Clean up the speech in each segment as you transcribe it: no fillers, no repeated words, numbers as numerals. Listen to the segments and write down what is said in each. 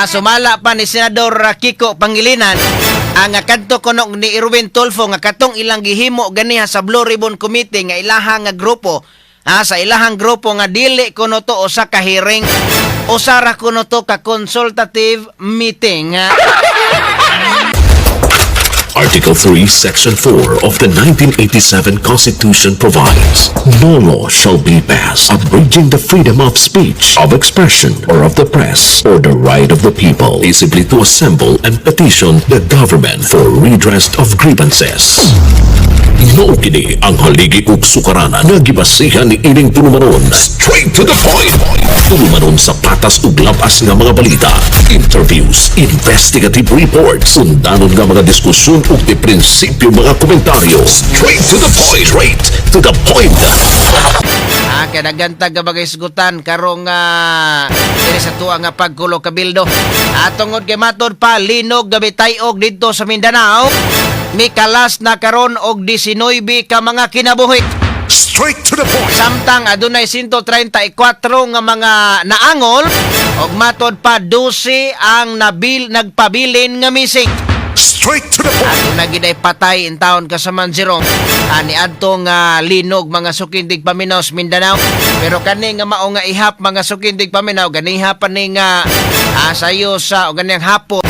Sumala pa ni Senador Kiko Pangilinan ang kadto kuno ni Erwin Tulfo nga katong ilang gihimo ganiha sa Blue Ribbon Committee nga ilahang nga grupo. Sa ilahang grupo nga dili kuno to usa ka hearing, usa ra kuno to ka consultative meeting. Article 3, Section 4 of the 1987 Constitution provides, no law shall be passed abridging the freedom of speech, of expression, or of the press, or the right of the people peaceably to assemble and petition the government for redress of grievances. Mao kini ang haligi ug sukaranan nga gibasihan ni ining tulumanon. Straight to the point. Tulumanon sa patas ug labas nga mga balita, interviews, investigative reports, undanon nga mga diskusyon ug di prinsipyo mga komentaryo. Straight to the point. Straight to the point. Kadagantag nga bagay isgutan karong diri sa tuwa nga pagkulo kabildo. Tungod kay matod pa linog gabi tayog didto sa Mindanao. Mikalas na karon og 19 ka mga kinabuhi. Straight to the point. Samtang adunay 134 nga mga naangol og matod pa 12 ang nagpabilin nga missing. Straight to the point. Aduna giday patay in taon kasaman Jerome. Ani adto nga linog mga sukindig paminaw sa Mindanao. Pero kani nga mao nga ihap mga sukindig paminaw ganiha pa ni nga sayo sa o ganiyang hapon.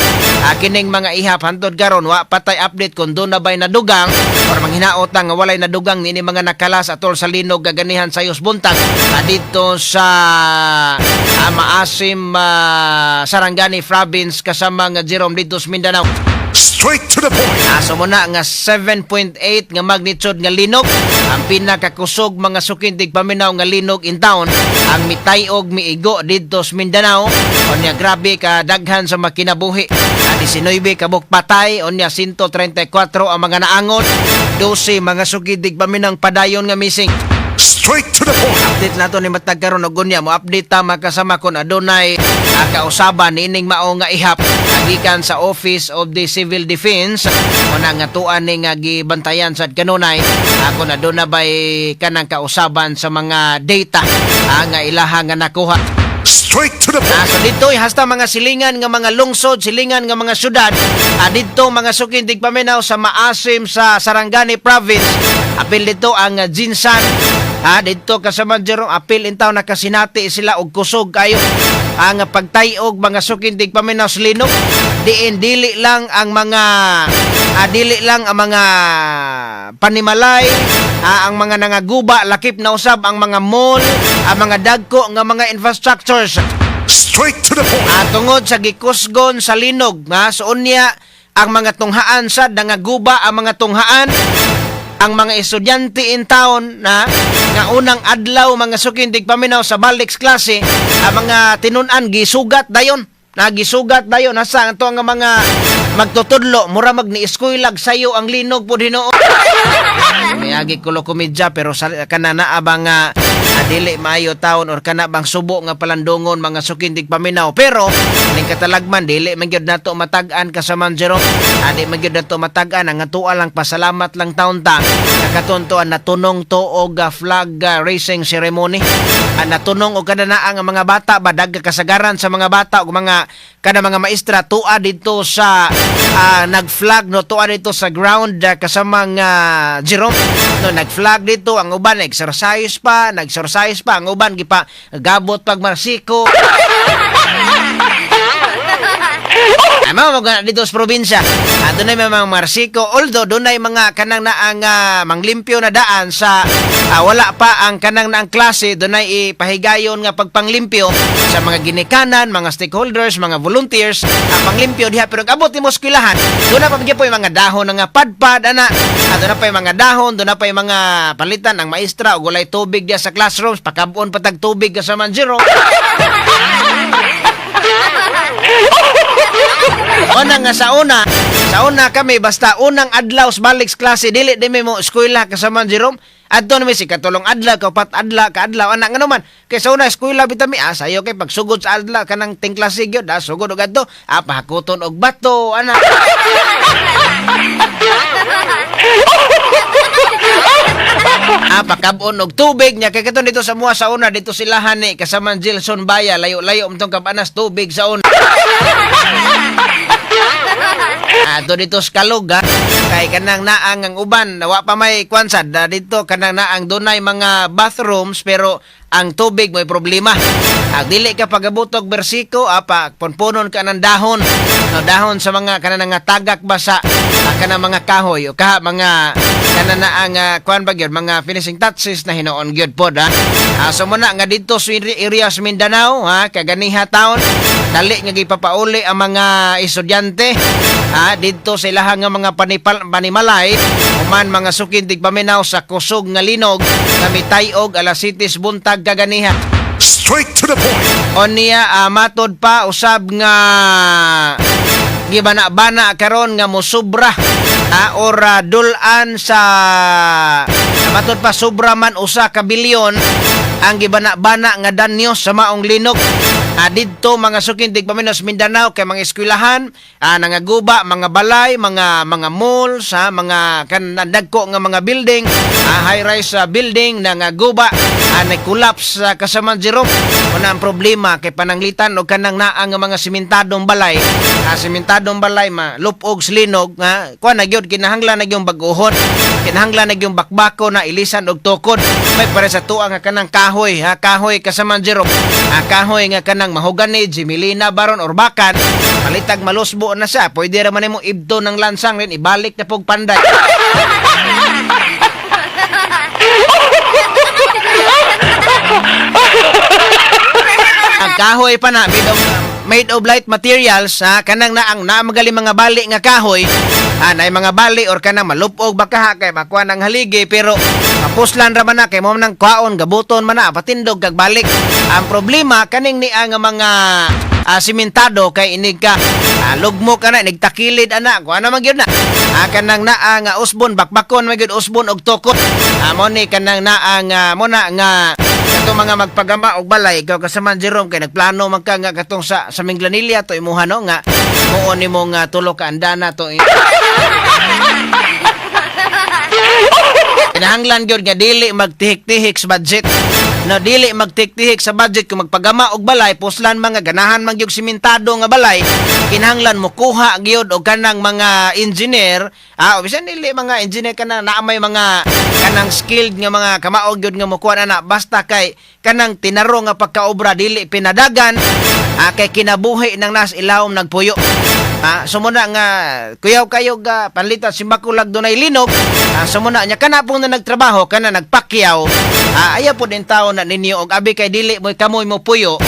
Kining mga ihap hantod karon wa patay update kung doon na ba'y nadugang or manghinaot nga walay nadugang nini mga nakalas atol sa linog gaganihan sa Yus Buntag dito sa Maasim Sarangani Province kasama nga Jerome dito sa Mindanao. Straight to the point. Sumuna nga 7.8 nga magnitude nga linog. Ang pinakakusog mga sukindig paminaw nga linog in town ang mitayog miigo dito sa Mindanao. Onya grabe ka daghan sa makinabuhi. 19 kabuk patay, onya 134 ang mga naangon. 12 mga sukindig paminaw padayon nga missing. Straight to the point. Update nato ni matag karon og gunya mo update ta makasama kon adunay kausaban nining mao nga ihap gikan sa Office of the Civil Defense una nga tuan ni nga gibantayan sad kanunay ako na aduna bay kanang kausaban sa mga data nga ilaha nga nakuha. Straight to the point. So dito hasta mga silingan nga mga lungsod, silingan nga mga syudad, dito mga sukindig paminaw sa Maasim sa Sarangani Province. Apil dito ang Jinsan. Dito kasama Jerome apil intaw nakasinati sila og kusog kayo. Ang pagtayog mga sukindig paminaw sa linog. Dili lang ang mga panimalay, ang mga nangaguba, lakip na usab ang mga mall, ang mga dagko nga mga infrastructures. Straight to the point. Tungod sa gikusgon sa linog, so unya ang mga tunghaan sad nangaguba ang mga tunghaan. Ang mga estudyante in town nga unang adlaw mga sukindig paminaw sa balik klase, ang mga tinun-an gisugat dayon. Nagisugat dayon nasa ato nga mga magtutudlo mura magni-eskwela sayo ang linog po Ginoo. Mayagi kulo komedya pero kanana abang dili maayo taon or kana bang subo nga palandungon mga sukindig paminaw pero ning katalagman dili man gyud nato matag-an kasaman Jerome. Di man gyud nato matag-an ang atuwa lang pasalamat lang taon ta nakatuntuan natunong to og flag raising ceremony. Natunong og kanana ang mga bata badag kasagaran sa mga bata og mga mga maestra tuwa dito sa nag-flag no tuwa dito sa ground kasama nga Jerome no nag-flag dito ang uban exercise pa ang uban gipa gabot pag marsiko. Mo dito sa probinsya. Doon ay mga marsiko. Although doon ay mga kanang naang manglimpyo na daan sa wala pa ang kanang naang klase. Doon ay ipahigayon nga pagpanglimpyo sa mga ginikanan, mga stakeholders, mga volunteers. Panglimpyo diha pero abot mo eskwelahan. Doon na pa po yung mga dahon nga padpad ana. Doon na pa yung mga dahon, doon na pa yung mga palitan ng maestra o gulay tubig diya sa classrooms. Pakabon patag tubig sa Manjiro. Una nga sa una kami basta unang adlaw sa balik klase dili di mo eskwela kasama Jerome. Adto na mi si katulong adlaw kaupat adlaw anak nga naman kay sa una eskwela bitami sayo kay pagsugod sa adlaw kanang ting klase gyud sugod og adto pahakuton og bato anak. Pakabon og tubig nya kay katon dito sa mua sa una dito sila hani kasama Gilson Baya layo-layo umtong kabanas tubig sa una. Ato dito sa Kalug, ha? Kay kanang naang ang uban, wa pa may kwansad. Dito kanang naang dunay mga bathrooms, pero ang tubig may problema. Dili ka pagabutog bersiko, apa ponponon ka ng dahon. No, dahon sa mga kanang nga tagak ba sa kanang mga kahoy o kaha mga kanang naang kuan ba gyud mga finishing touches na hinoon gyud pod, ha. So muna nga dito sa area sa Mindanao, ha, kaganiha taon dali nga gipapauli ang mga estudyante, ha, dito sa ilahang nga mga panimalay human mga sukintig paminaw sa kusog nga linog nga mitayog alas 7 buntag kaganiha. Straight to the point. O niya matod pa usab nga gibana-bana karon nga mosubra, or dulan sa matod pa sobra man usa ka bilyon ang gibana-bana nga danyo sa maong linog. Didto mga sukintig paminos Mindanao kay mga eskwelahan, nangaguba mga balay, mga malls, mga dagko nga mga building, high-rise building nangaguba, nag-collapse kasaman zero. Una ang problema kay pananglitan og kanang naang nga mga simentadong balay, simentadong balay malupog slinog, kuan na gyud kinahanglan na gyung bag-uhon, kinahanglan na gyung bakbako na ilisan og tukod. May pare sa tuwa nga kanang kahoy, kahoy kasaman zero, kahoy nga kanang mahogani, jimilina baron or bakan, palitag malusbo na siya, pwede ra man mo ibto ng lansang rin, ibalik na pog panday. Ang kahoy pa na made of light materials, kanang naang magaling mga bali nga kahoy, nay mga bali or kanang malupog baka kay makuha ng haligi, pero mapuslan ra man na kay mo nang kwaon gabuton man na patindog kag balik. Ang problema kaning ni nga mga simentado kay inig ka lugmo ka na nigtakilid ana ko ano man gyud na kanang naa nga usbon bakbakon man gyud usbon og tukot. Mo ni kanang naa mo na nga katong mga magpagama og balay ikaw kasaman Jerome kay nagplano man ka nga katong sa Minglanilla to imuha no nga muon nimo nga tulo ka andana to. Kinahanglan gyud nga dili magtihik-tihik sa budget. No, dili magtihik-tihik sa budget kung magpagama og balay, puslan mga ganahan man gyud simentado nga balay, kinahanglan mo kuha gyud og kanang mga engineer, bisan dili mga engineer kana naa may mga kanang skilled nga mga kamaog gyud nga mokuha na basta kay kanang tinaro nga pagkaobra dili pinadagan, kay kinabuhi nang nas ilawom nagpuyo. Sumuna nga kuyaw kayo ga panlitan simbakulag dunay linog, sumuna nya kana pong na nagtrabaho kana nagpakyaw, aya po din tao na ninyo og abi kay dili mo kamoy mo puyo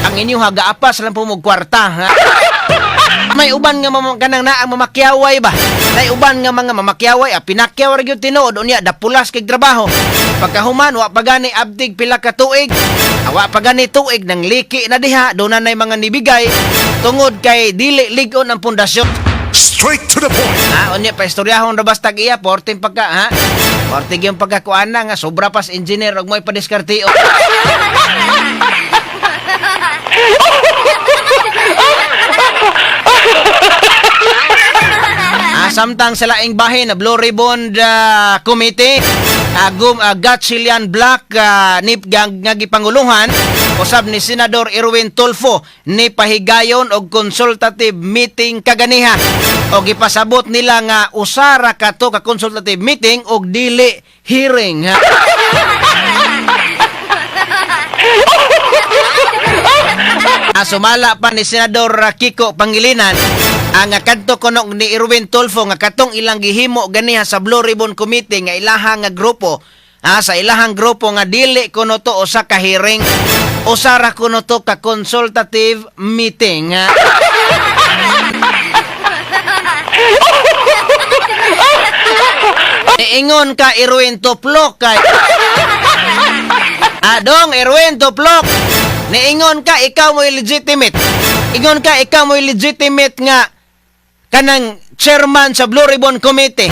ang inyo hagaapas lang po mo kwarta. May uban nga kanang naang mamakyaway ba, may uban nga mga mamakyaway pinakyaw ra gyud tinuod unya dapulas kay trabaho pagkahuman wa pagani abdig pila ka tuig, wa pagani tuig nang liki na diha do na nay mga nibigay tungod kay dili ligon ang pundasyon. Straight to the point. Unya pa istoryahon ra basta iya 14 pagka 14 yung pagkakuan na nga sobra pas engineer og mo'y padiskarteo. Samtang sa laing bahin na Blue Ribbon Committee, Gatchilian Black ni nga gipanguluhan usab ni Senador Erwin Tulfo ni pahigayon og consultative meeting kaganiha og gipasabot nila nga usara kato ka consultative meeting og dili hearing. Sumala pa ni Senador Kiko Pangilinan ang kadto kuno ni Erwin Tulfo nga katong ilang gihimo ganiha sa Blue Ribbon Committee nga ilahang nga grupo, sa ilahang grupo nga dili kuno to usa ka hearing, usara kuno to ka consultative meeting. Niingon ka Erwin Tuplok kay Dong Erwin Tuplok, niingon ka ikaw mo legitimate. Ingon ka ikaw mo legitimate nga kanang chairman sa Blue Ribbon Committee.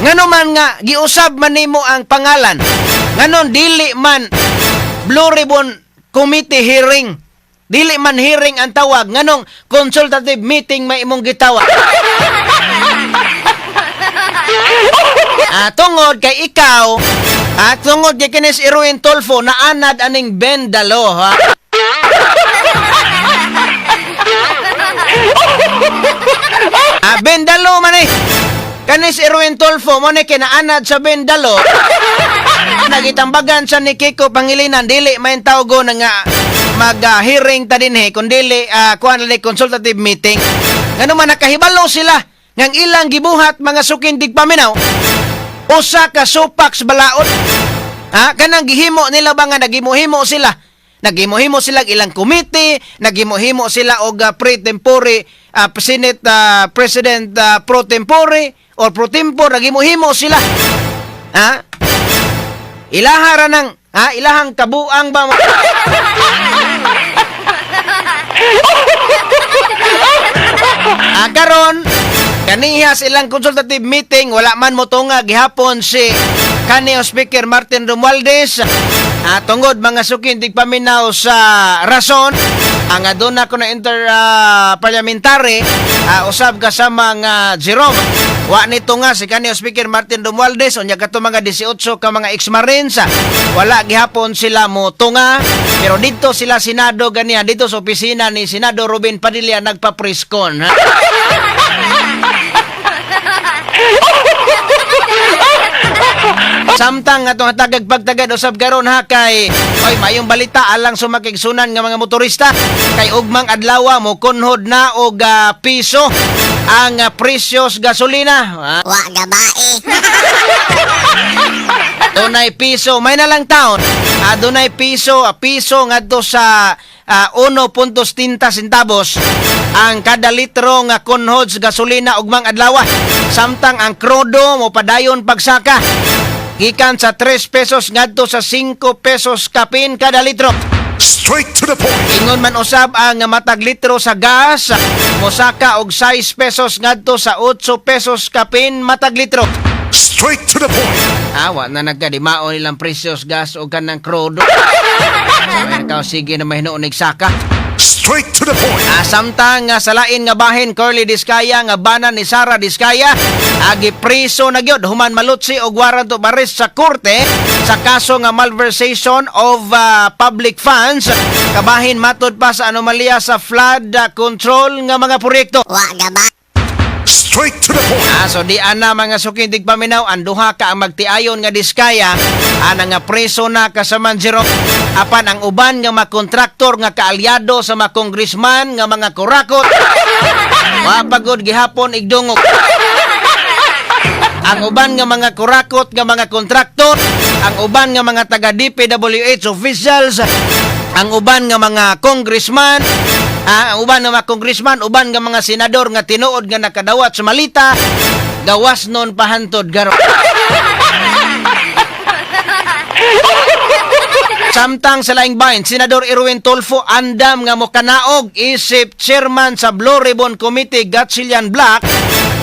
Ngano man nga giusab man nimo ang pangalan. Nganon dili man Blue Ribbon Committee hearing. Dili man hearing ang tawag. Nganong consultative meeting may imong gitawag. Tungod kay ikaw, tungod kay kinis Erwin Tulfo na anad aning bendalo, Bendalo man eh. Kanis Erwin Tulfo mo ni kinaanad sa Bendalo. Nagitambagan sa ni Kiko Pangilinan dili may tawgo na nga mag-hearing ta dinhi kun dili kuan ni consultative meeting. Ngano man nakahibalo sila ngang ilang gibuhat mga sukindig paminaw. Usa ka supaks balaod. Kanang gihimo nila ba nga naghimuhimo sila. Naghimuhimo sila ilang committee, naghimuhimo sila og pre tempore Senate President pro tempore or pro tempore naghimuhimo sila. Ilahara ng ilahang kabuang ba karon kaniya silang consultative meeting wala man mo tunga gihapon si kaniyang Speaker Martin Romualdez tungod mga sukin tigpaminaw sa rason ang aduna ko na parliamentary usab kasama nga Jerome wa nito nga si kaniyang Speaker Martin Romualdez unya kato mga 18 ka mga ex-marines wala gihapon sila mo tunga pero dito sila Senado ganiya dito sa opisina ni Senado Robin Padilla nagpa-preskon Samtang atong hatagag pagtagad usab karon kay mayong balita alang sumakigsunan nga mga motorista kay ugmang adlaw mo kunhod na og piso ang presyos gasolina. Wa gabae. Dunay piso may na lang taon. Dunay piso ngadto sa 1.70 centavos ang kada litro nga kunhod sa gasolina ugmang adlaw. Samtang ang krudo mo padayon pagsaka gikan sa 3 pesos ngadto sa 5 pesos kapin kada litro. Straight to the point. Ingon man usab ang matag litro sa gas mosaka og 6 pesos ngadto sa 8 pesos kapin matag litro. Straight to the point. Wa na nagkadimaon ilang presyos gas o kanang krudo. Ikaw sige na mahinuon saka. Straight to the point. Samtang sa lain nga bahin Curly Diskaya nga bana ni Sara Diskaya agi priso na gyud human malutsi og warrant of arrest sa korte sa kaso nga malversation of public funds kabahin matud pa sa anomalya sa flood control nga mga proyekto. Wa gabae. Straight to the point. So di ana mga sukindig paminaw ang duha ka ang magtiayon nga Diskaya ana nga preso na kasaman zero apan ang uban nga mga kontraktor nga kaalyado sa mga congressman nga mga kurakot mapagod gihapon igdungog ang uban nga mga kurakot nga mga kontraktor ang uban nga mga taga DPWH officials ang uban nga mga congressman ang uban nga mga congressman, uban nga mga senador nga tinuod nga nakadawat sa malita, gawas non pahantod garo. Samtang sa laing bahin, Senador Erwin Tulfo andam nga mokanaog isip chairman sa Blue Ribbon Committee Gatchalian Black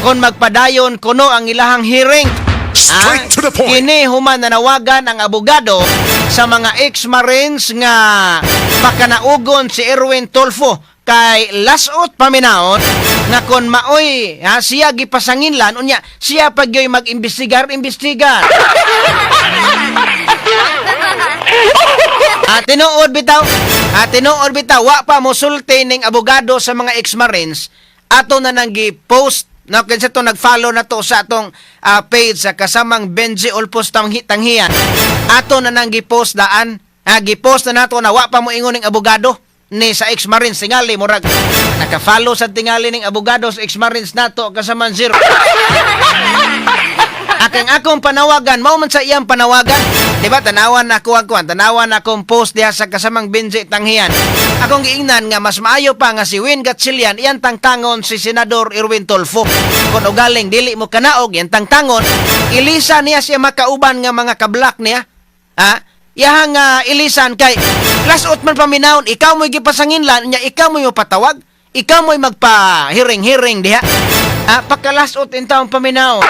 kon magpadayon kuno ang ilahang hearing. Straight to the point. Kini human nanawagan ang abogado sa mga ex-marines nga pakanaugon si Erwin Tulfo kay lasot paminaon nga kon maoy siya gipasanginlan unya siya pagyoy mag-imbestigar tinuod bitaw wa pa mosulti ning abogado sa mga ex-marines ato na nang gi-post na kinsa to nag-follow na to sa atong page sa kasamang Benji Olpos Tanghian ato na nang gi-post daan gi-post na nato na wa pa mo ingon ning abogado ni sa ex-marines tingali murag naka-follow sa tingali ning abogado sa ex-marines nato kasaman zero. Akong panawagan mao man sa iyang panawagan di ba tanawan akong post diha sa kasamang Benji Tanghian akong giingnan nga mas maayo pa nga si Win Gatchalian iyang tangtangon si Senador Erwin Tulfo kun ugaling dili mo kanaog iyang tangtangon ilisa niya siya makauban nga mga kablak niya iyang ilisan kay lasot man paminawon ikaw mo'y gipasanginlan nya ikaw mo'y patawag ikaw mo'y magpa-hiring diha pagkalasot in taong paminawon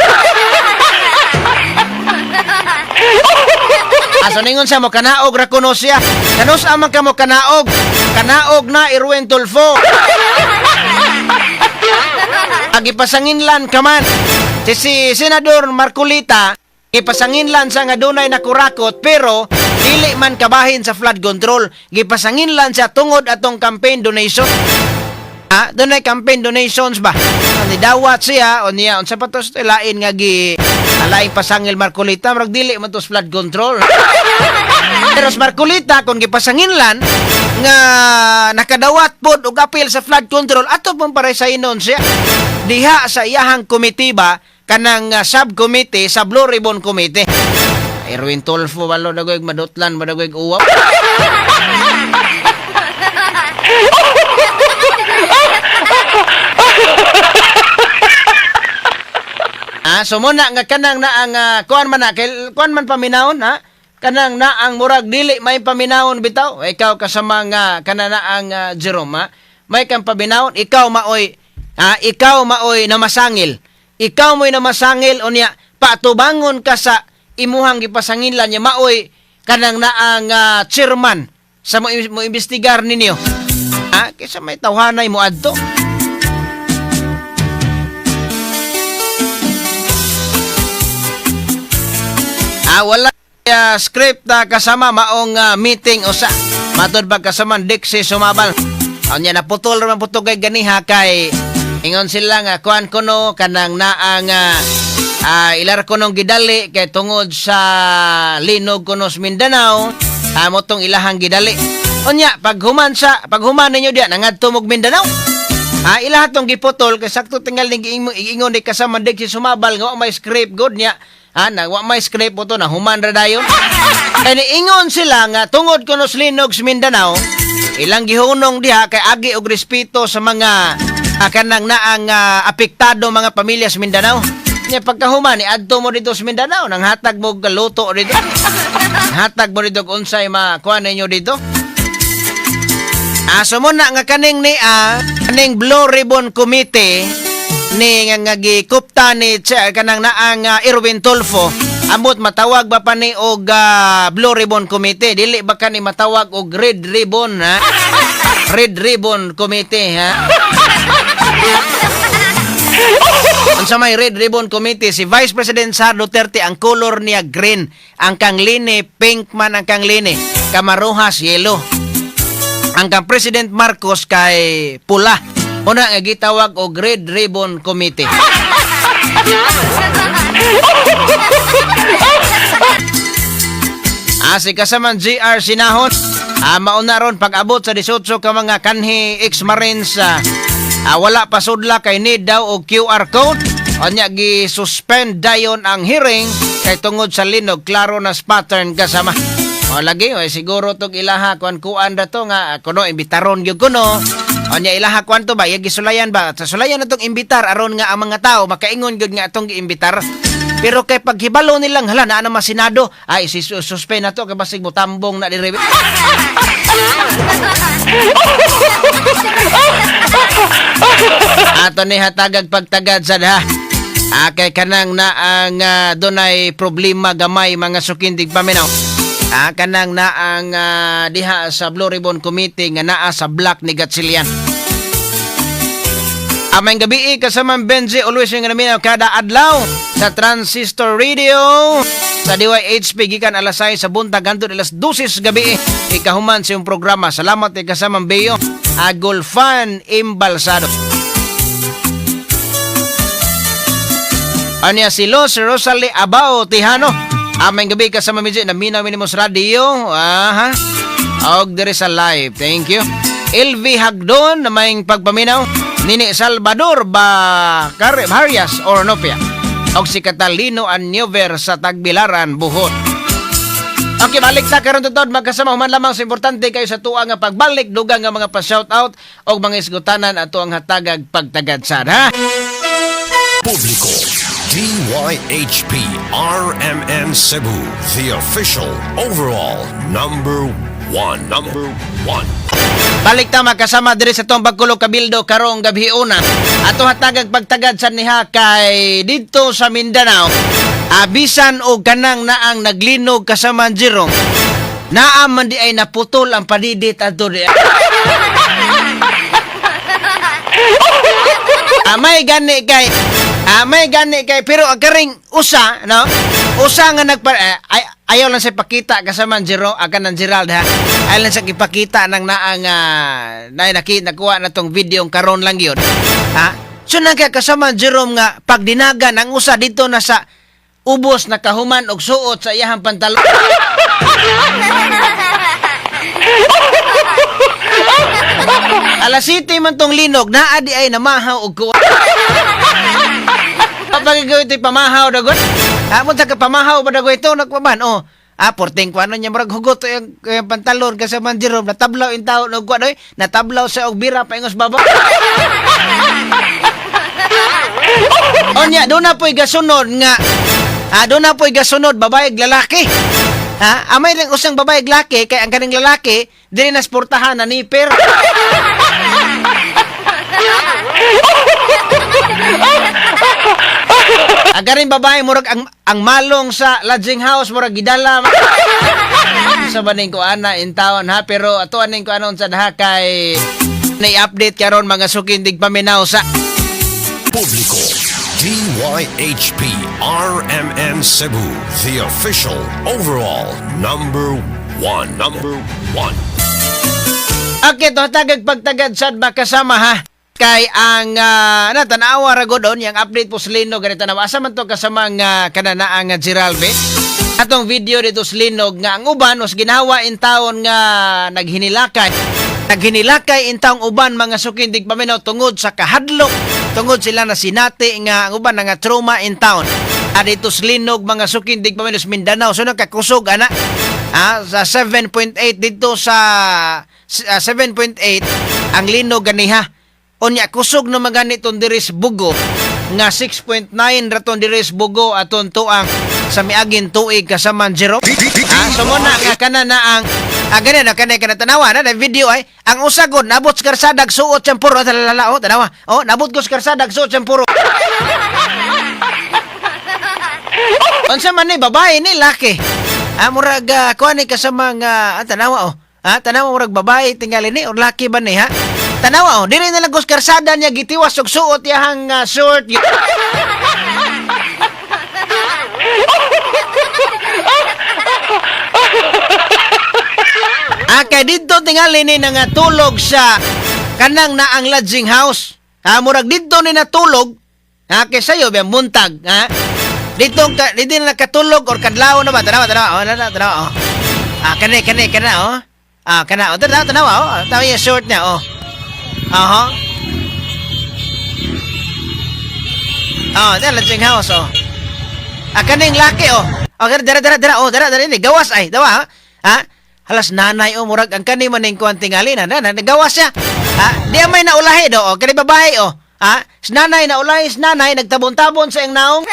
aso ningon sa mo kanaog ra kuno siya kanus amang ka mo kanaog na Erwin Tulfo agipasanginlan ka man si Senador Marcolita ipasanginlan sa nga dunay nakurakot pero dili man kabahin sa flood control gipasanginlan sa tungod atong campaign donation Doon ay campaign donations ba? Nidawat siya o niya unsa pa to lain nga gi laing pasangil Marcolita marag dili man tos flood control. Pero sa Marcolita kung gipasanginlan nga nakadawat pod og apil sa flood control ato pong para sa inon siya. Diha sa iyahang komitiba kanang subcommittee sa Blue Ribbon Committee. Erwin Tulfo walo dagoy madutlan madagoy uwap. So muna nga kanang na ang kuan man paminawon kanang na ang murag dili may paminawon bitaw ikaw kasama nga kanana ang Jerome may kang paminawon ikaw maoy namasangil unya patubangon ka sa imuhang gipasangilan niya maoy kanang na ang chairman sa mo imbestigar ninyo kaysa may tawhanay mo adto. Wala script kasama maong meeting usa. Matod pag kasama Dixie sumabal. Anya naputol ra man putugay ganiha kay ingon sila nga kuan kuno kanang naang ilar kunong gidali kay tungod sa linog kuno sa Mindanao amo tong ilahang gidali. Unya paghuman ninyo diya nangadto mog Mindanao. Ilaha tong giputol kay sakto tingal ning ingon ni kasama Dixie sumabal nga may script good niya. Wa may script po to na human ra dayon. Kaya ingon sila nga tungod kuno sa linog sa Mindanao, ilang gihunong diha kay agi og respeto sa mga kanang naang apektado mga pamilya sa Mindanao. Nya pagkahuman ni adto mo dito sa Mindanao nang hatag mo luto dito. Hatag mo dito kung unsay makuha ninyo dito. So muna nga kaning Blue Ribbon Committee ni nga gikupta ni kanang naang Erwin Tulfo ambot matawag ba pa ni og Blue Ribbon Committee dili ba ka ni matawag og Red Ribbon Red Ribbon Committee Unsa may Red Ribbon Committee si Vice President Sara Duterte ang color niya green ang kangline pink man ang kangline kamaruhas yellow ang kang President Marcos kay pula. Una nga gitawag og Red Ribbon Committee. Si kasaman GR Sinahon, mauna ron pag-abot sa 18 ka mga kanhi ex-marines wala pa sudla kay need daw og QR code. Onya gi-suspend dayon ang hearing kay tungod sa linog klaro na pattern kasama. Lagi siguro tog ilaha kuan dato nga kuno imbitaron gyud kuno. Onya ilaha kuan to ba gisulayan ba sa sulayan natong imbitar aron nga ang mga tao makaingon gyud nga atong giimbitar. Pero kay paghibalo nilang hala na naman Senado ay suspend na to kay basig mo tambong na dire. Ato ni hatagag pagtagad sad ha. Kay kanang na ang dunay problema gamay mga sukindig paminaw. Kanang na ang diha sa Blue Ribbon Committee nga naa sa block ni Gatchilian. Amay gabi kasama Benji always yung naminaw kada adlaw sa Transistor Radio sa DYHP gikan alas 6 sa buntag hangtod alas 12 gabi ikahuman sa yung programa. Salamat kasama Beyo Agolfan Imbalsado. Anya si Los Rosalie Abao Tijano. Amay gabi kasama medyo na minaw minimos radio. Og dire sa live. Thank you. LV Hagdon na may pagpaminaw. Nini Salvador Varias Ornopia. Og si Catalino Anyover sa Tagbilaran, Buhot. Okay, balik ta karon tutod magkasama human lamang sa importante kayo sa tuwa nga pagbalik dugang nga mga pa-shoutout og mga isgutanan ato ang hatagag pagtagadsad ha. Publiko DYHP RMN Cebu, the official overall number one. Balik ta makasama diri sa tong Bagkulog Kabildo karong gabi una. Ato hatagag pagtagad sa niha kay dito sa Mindanao. Bisan og kanang naang naglinog kasama Jerome. Naa man di ay naputol ang padidit adto di. May gani kay pero ang karing usa no usa nga ayaw lang sa ipakita kasama Jero akan ng Gerald ha. Ayaw lang sa ipakita ng naang nakuha na tong video karon lang yun. Ha? So kasama Jerome nga pag dinagan ang usa dito na sa ubos na kahuman og suot sa iyahang pantalon. Alas 7 man tong linog naa di ay namahaw og kuha. Kapag ito pamahaw dagot. Amon sa kapamahaw ba dagot ito nagpaman porting ko ano niya murag hugot yung pantalon kasi man Jerome natablaw in taon og kuha doy natablaw sa og bira paingos baba. Onya do na po'y gasunod nga do na po'y gasunod babae ug lalaki. Ha? Amay lang usang babae ug lalaki kay ang kaning lalaki dili na sportahan na niper. Agaring babae murag ang malong sa lodging house murag gidala. Sa baning ko ana in town ha pero ato aning ko anon sa daha kay na-update karon mga sukindig paminaw sa Publiko, DYHP RMN Cebu, the official overall number one. Okay, to tagag pagtagad sad makasama ha. Kay ang natanawa ra gud on yang update po sa Linog ganito na asa man to kasama nga kananaang Geralve. Atong video dito sa Linog nga ang uban was ginawa in taon nga naghinilakay in taong uban mga sukindig paminaw tungod sa kahadlok tungod sila na sinati nga ang uban nga trauma in town. Dito sa Linog mga sukindig paminaw sa Mindanao so nakakusog ana sa 7.8 dito sa 7.8 ang Linog ganiha. Onya kusog na maganiton diris Bugo nga 6.9 raton diris Bugo aton tuang sa miagin tuig kasama Jero. So mo na nga kana na ang ganyan na kanay kana tanawa na video ay ang usagod nabot sa karsadag suot siyang puro talala tanawa nabot ko sa karsadag suot siyang puro. Unsa man ni babae ni laki murag kuan ni kasama nga tanawa tanawa murag babae tingali ni or laki ba ni ha. Tanawa diri na lang kus karsada niya gitiwas og suot yahang short. Kay dito tingali ni nga tulog sa kanang naang lodging house. Murag dito ni natulog. Kay sayo ba muntag, Dito na nakatulog or kadlaw na ba? Tanawa. Kana. Kana. Tanawa. Tawa yung short niya, dala lodging house, kaning laki, dara ni gawas ay, dawa, halas nanay murag ang kani man ning kuan tingali na nagawas siya. Di may naulahi do, kani babae, nanay naulahi, nanay nagtabon-tabon sa iyang naong.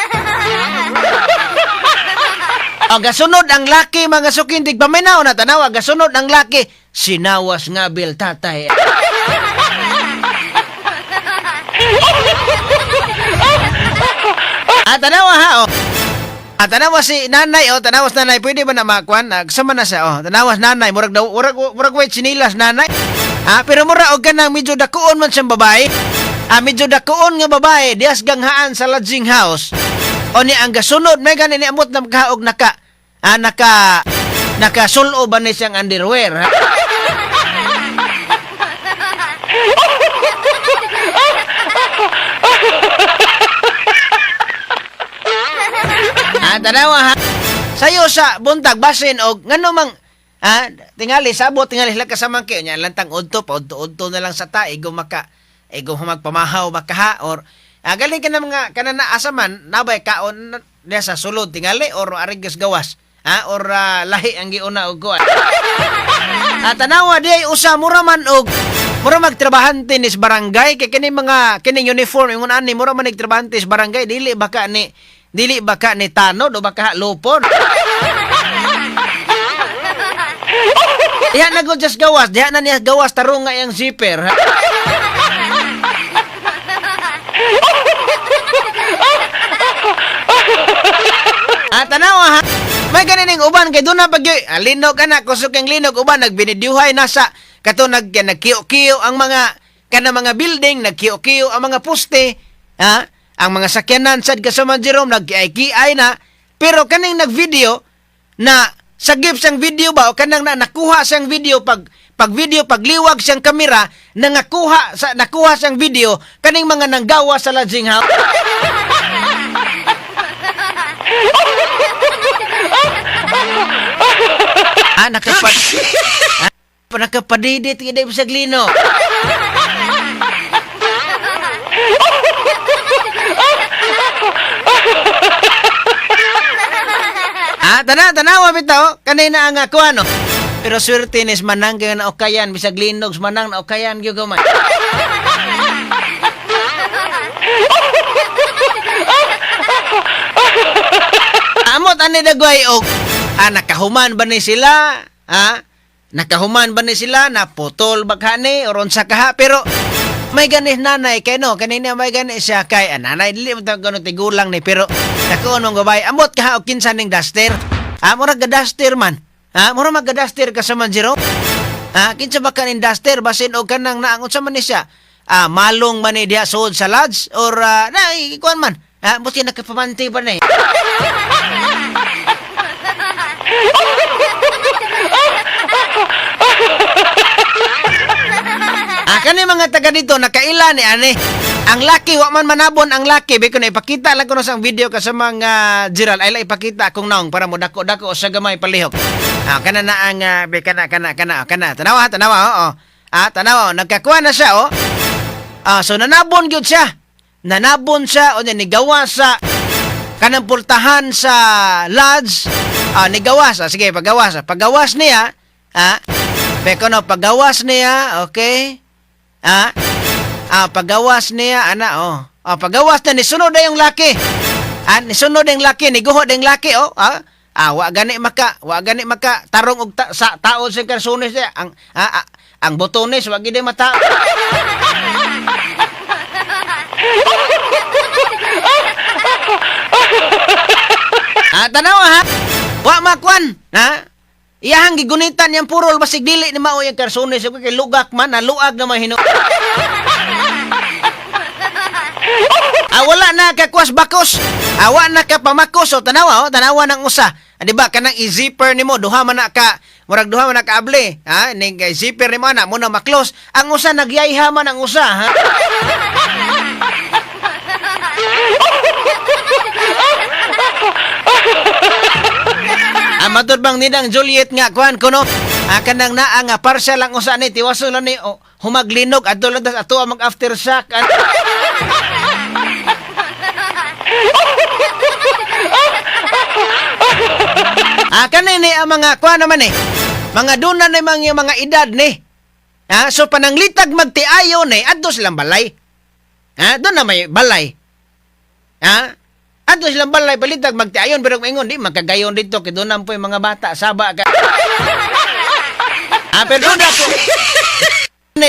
Gasunod ang laki mga sukindig paminaw na tanawa, gasunod ang laki, sinawas nga bil tatay. Tanawa ha, tanawa si nanay, tanawas nanay, pwede ba na makuan? Kasama na siya, tanawas nanay, murag white sinilas nanay. Pero mura og kanang medyo dakuon man siyang babae. Medyo dakuon nga babae, dias ganghaan sa lodging house. O ni ang gasunod, may ganin amot na magkaog nakasulo ba ni siyang underwear, ha? Tanawa ha. Sayo sa buntag basin og ngano mang tingali sabot tingali sila kasama kayo nya lantang udto pa udto na lang sa ta ego magpamahaw makaha or galing ka na mga kanana asaman nabay kaon niya sa sulod tingali or arigas gawas or lahi ang giuna og kuan. Tanawa di ay usa mura magtrabahante ni sa barangay kay kining uniform ingon ani mura man nagtrabahante sa barangay dili baka ni tanod o baka lupon. Diha na just gawas. Diha na niya gawas tarong nga yung zipper. Tanawa ha. May ganining uban kay doon na pag linog ka na. Kusok yung linog uban. Nagbinidyuhay na sa kato nagkiyo-kiyo ang mga building. Nagkiyo-kiyo ang mga poste. Ang mga sakyanan sad kasama Jerome nag-kiay na pero kaning nag-video na sagip siyang video ba o kanang na nakuha siyang video pagliwag siyang kamera na nakuha siyang video kaning mga nanggawa sa lodging house. Nakapadidit kita sa glino. Tanawa bitaw kanina ang ako ano. Pero swerte nis manang kayo na okayan bisag linog manang na okayan gyud gamay. Amot ani dagway og nakahuman ba ni sila? Nakahuman ba ni sila na putol baghani oron sa kaha pero may ganis nanay kay no kanina may ganis siya kay nanay dili mo gano tigulang ni pero nakuon mong gabay amot ka og kinsa ning duster. Murag ga-duster man. Murag mag-duster ka sa manjiro. Kinsa ba kanin duster basin og kanang naangon sa man ni siya. Malong man ni diha suod sa lodge or ikuan man. Buti nakapamanti ba ni. Kani mga taga dito nakaila ni ani. Ang laki wa man manabon ang laki biko na ipakita lang ko sa video ka sa mga Gerald ay la ipakita akong naong para mo dako sa gamay palihok. Kana na ang kana tanawa oo. Tanawa nagkakuha na siya so nanabon gyud siya. Nanabon siya o nigawa sa kanang pultahan sa lodge. Nigawas sige pagawas niya biko no pagawas niya okay. Pagawas niya, pagawas na nisunod na yung laki. Nisunod yung laki, niguhod yung laki, wa gani maka tarong og sa tao sa karsunes niya. Ang botones, wag gid mata. Tanawa ha? Wa makwan, iyahang gigunitan yung purol basig dili ni mao yung karsunes kay lugak man naluag na mahino. Wala na ka kwas bakos. Wa na ka pamakos o tanawa ng usa. Di ba kanang i-zipper nimo duha man na ka able. Ning zipper nimo na mo na maklos. Ang usa nagyayha man ang usa ha. Matod bang nidang Juliet nga kuan kuno kanang naa nga partial lang usa ni tiwaso lang ni humaglinog adto lang ato mag aftershock. Kanini ang mga kuan naman mga dunan na mga edad ni. So pananglitag magtiayo ni adto silang balay. Doon na may balay. Adto silang balay palitag magtiayon pero maingon di magkagayon dito kay doon po yung mga bata saba ka. Pero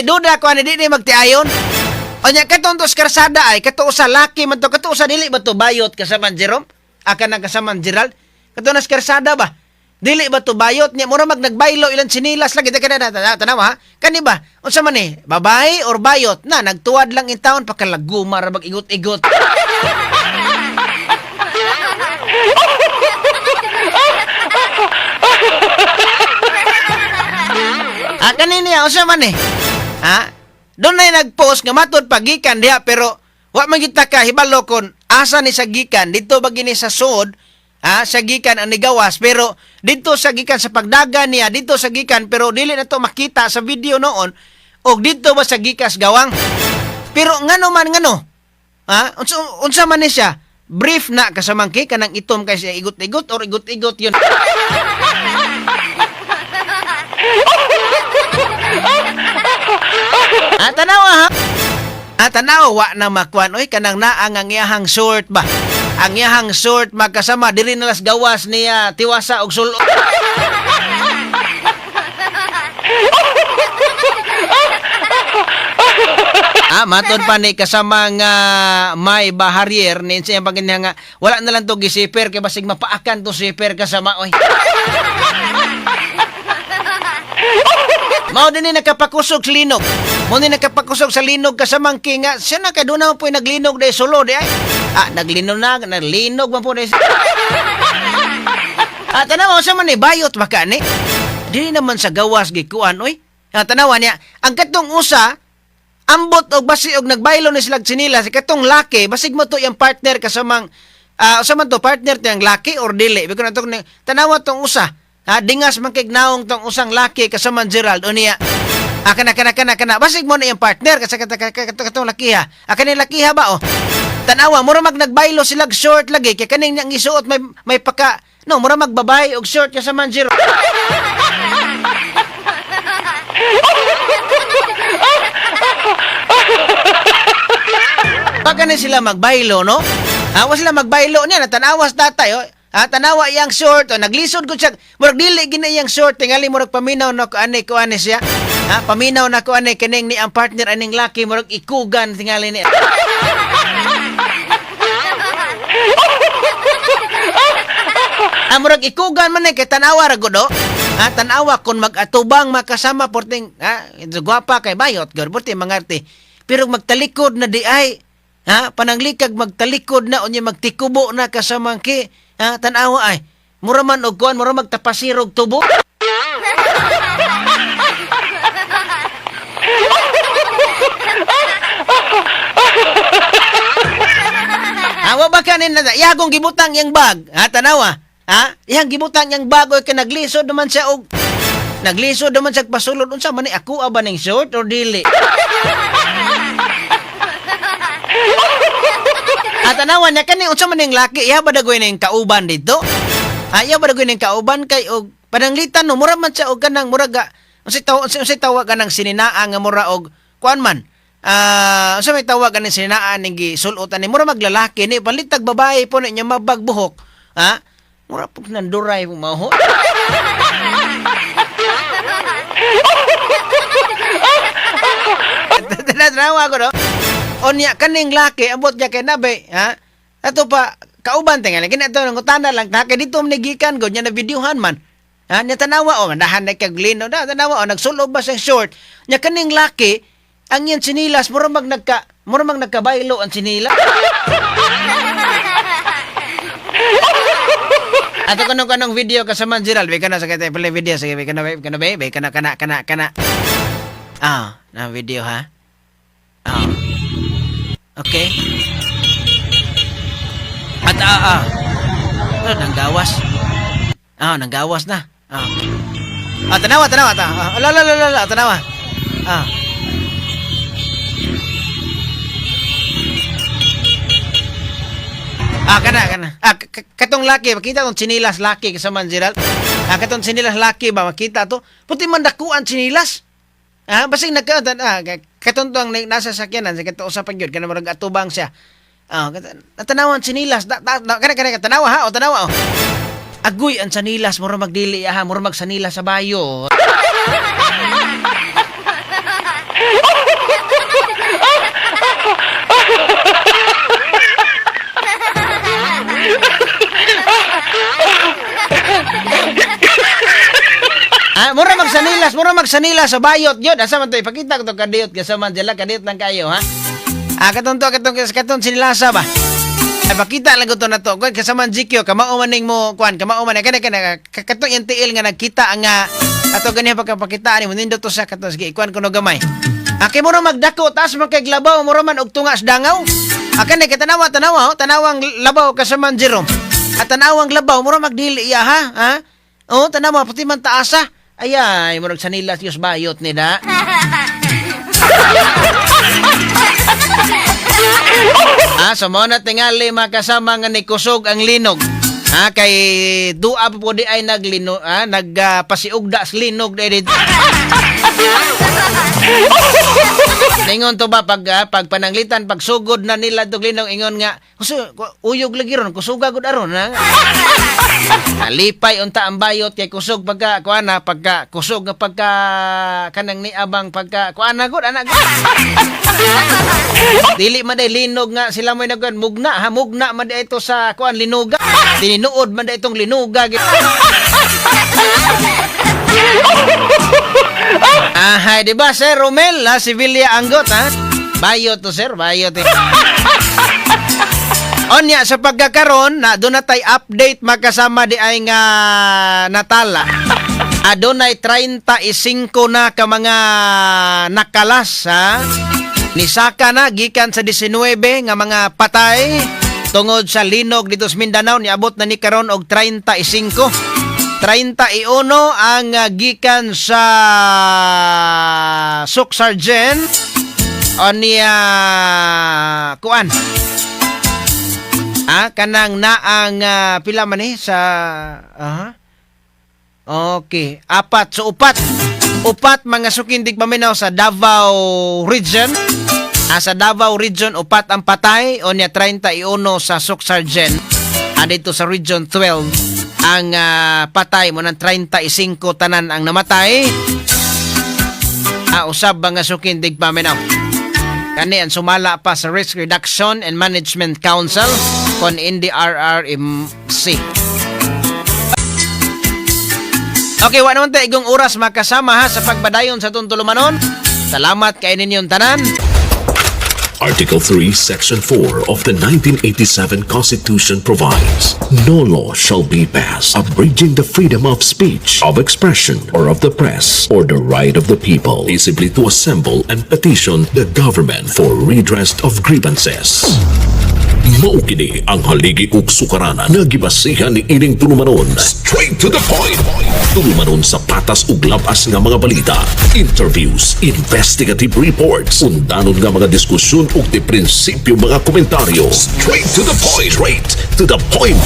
duda ko ani di magtiayon. Onya katontos karsada ay kato sa laki man to kato sa dili ba to bayot kasaman Jerome? Nang kasaman Gerald. Kato nas karsada ba? Dili ba to bayot niya mura nagnagbaylo ilang sinilas lagi kada tanawa kani ba? Unsa man ni? Babae or bayot na nagtuwad lang in town pakalagumar mag-igot-igot. Kanini unsa man ni? Doon na nag-post nga matod pagikan diha pero wa man kita ka hibalo kon asa ni sagikan dito ba gini sa sud sagikan ang nigawas pero dito sagikan sa pagdagan niya dito sagikan pero dili na to makita sa video noon og dito ba sagikas gawang pero ngano unsa man ni siya brief na kasamangki kanang itom kay siya igot-igot or igot-igot yun. Tanawa ha? Tanawa wa na makwan oy kanang naang ang iyahang short ba? Ang iyahang short magkasama diri na las gawas niya tiwasa og sulod. Matod pa ni kasama nga may baharier ni siya pagin nga wala na lang to gisiper kay basig mapaakan to siper kasama oy. Mao din ni nakapakusog sa linog. Mo ni nakapakusog sa linog kasamang kinga. Siya na kaduna po naglinog dahil solo di ay. Naglinog man po dahil. Tanawa sa man ni bayot baka ni. Dili naman sa gawas gikuan oy. Tanawa niya, ang katong usa ambot og basi og nagbaylo ni sila sinila si katong laki basig mo to yung partner kasamang usa man to partner tiyang laki or dili. Biko na to tanawa tong usa. Dingas man kay naong tong usang laki kasamang Gerald unya. Kana basig mo na yung partner kasi katong laki ha. Kaning laki ha ba oh. Tanawa mura mag nagbaylo sila short lagi kay kaning nang isuot may paka no mura magbabay og short kasamang Gerald. Pagka na sila magbaylo, no? Wa sila magbaylo niya, natanawas tatay, oh. Tanawa iyang short, oh, naglisod ko siya. Murag dili gina iyang short, tingali murag paminaw na ko ane siya. Paminaw na ko ane, kining ni ang partner aning laki, murag ikugan, tingali niya. Murag ikugan man kay tanawa ra gud, oh. Tanawa kun mag-atubang makasama porting, gwapa kay bayot, gud, porting mangarte. Pero magtalikod na di ay, pananglikag magtalikod na unya magtikubo na kasamang ki tanawa ay mura man og kuan mura magtapasirog tubo. Wa ba kanin na yagong gibutang yang bag tanawa iyang gibutang yang bag oy kay naglisod naman siya og naglisod naman siya pasulod unsa man ni ako ba ning short or dili. Tanawan niya kani unsa man ning laki iya ba dagoy ning kauban dito? Iya ba dagoy ning kauban kay og pananglitan no mura man siya og kanang mura ga unsay tawag kanang sininaa nga mura og kuan man. Unsa may tawag kanang sininaa ning gisulotan ni mura maglalaki ni palitag babae po niya mabagbuhok. Mura pug nanduray pug mao. Tanawa ko no. Onya kaning laki abot niya kay nabe ato pa kauban tingali kini ato nang utana lang kay dito manigikan gud nya na videohan man nya tanawa nahan na kay glino tanawa nagsulob ba sa short nya kaning laki ang yan sinilas mura mag nagkabaylo ang sinila. Ato kanong video kasama Gerald be kana sa kay play video sige be kana na video ha. Okay. At nanggawas. Nanggawas na. Tanawa. Tanawa. Kana. Katong laki, makita tong sinilas laki kasama Gerald. Katong sinilas laki ba makita to? Puti man dakuan sinilas. Basing katong ang nasa sakyanan sa kato usapan gyud kana murag atubang siya. Tanawan sinilas kana tanawa ha o tanawa o. Agoy ang sanilas mura magdili mura magsanilas sa bayo. Mura magsanilas sa bayot yun. Asa man to ipakita ko to kadiyot kasama dila kadiyot lang kayo ha. Katong sinilasa ba? Ay pakita lang ko to na to. Kuan kasama Jikyo kamao maning mo kuan kamao man kana katong yung tiil nga nagkita nga ato ganiya pagkapakitaan mo nindo to sa katong sige kuan kuno gamay. Kay mura magdako taas man kay labaw mura man og tungas dangaw. Kani kay tanawang labaw kasama Jerome. At tanawang labaw mura magdili iya ha. Tanawa pati man taasa. Ayay, murag sanilas yus bayot ni da. So mo na tingali makasama nga ni kusog ang linog. Kay dua po di ay nagpasiugda sa linog dahil ningon to ba pag pananglitan pag sugod na nila dog linog ingon nga uyog lagi ron kusuga gud aron lipay unta ang bayot kay kusog pagka kusog nga pagka kanang niabang pagka kuana gud anak dili man day linog nga sila moy nagkuan mugna man day ito sa kuan linuga dininuod man day itong linuga Hay, di ba, Sir Romel, si Villa Anggot, ha? Bayot to, sir, bayot. Onya sa pagkakaron na doon na tay update magkasama di ay nga Natala. Adunay 35 na ka mga nakalas ha. Nisaka na gikan sa 19 nga mga patay tungod sa linog dito sa Mindanao niabot na ni karon og 35. 31 ang gikan sa Sook Sergeant o niya kuan. Kanang naang pila man sa okay, 4 so 4 mga sukindig paminaw sa Davao Region. Sa Davao Region 4 ang patay o niya 31 sa Sook Sergeant. Dito sa Region 12 ang patay mo ng 35 tanan ang namatay. Usab mga sukindig paminaw. Kani ang sumala pa sa Risk Reduction and Management Council kon NDRRMC. Okay, wa naman tayo igong oras makasama ha sa pagbadayon sa tuntulumanon. Salamat kay ninyong tanan. Article 3, Section 4 of the 1987 Constitution provides, no law shall be passed abridging the freedom of speech, of expression, or of the press, or the right of the people peaceably to assemble and petition the government for redress of grievances. Maukini ang haligi ug sukaranan nga gibasihan ni ining tulumanon. Straight to the point. Tulumanon sa patas ug labas nga mga balita, interviews, investigative reports, undanon nga mga diskusyon ug di prinsipyo mga komentaryo. Straight to the point. Straight to the point.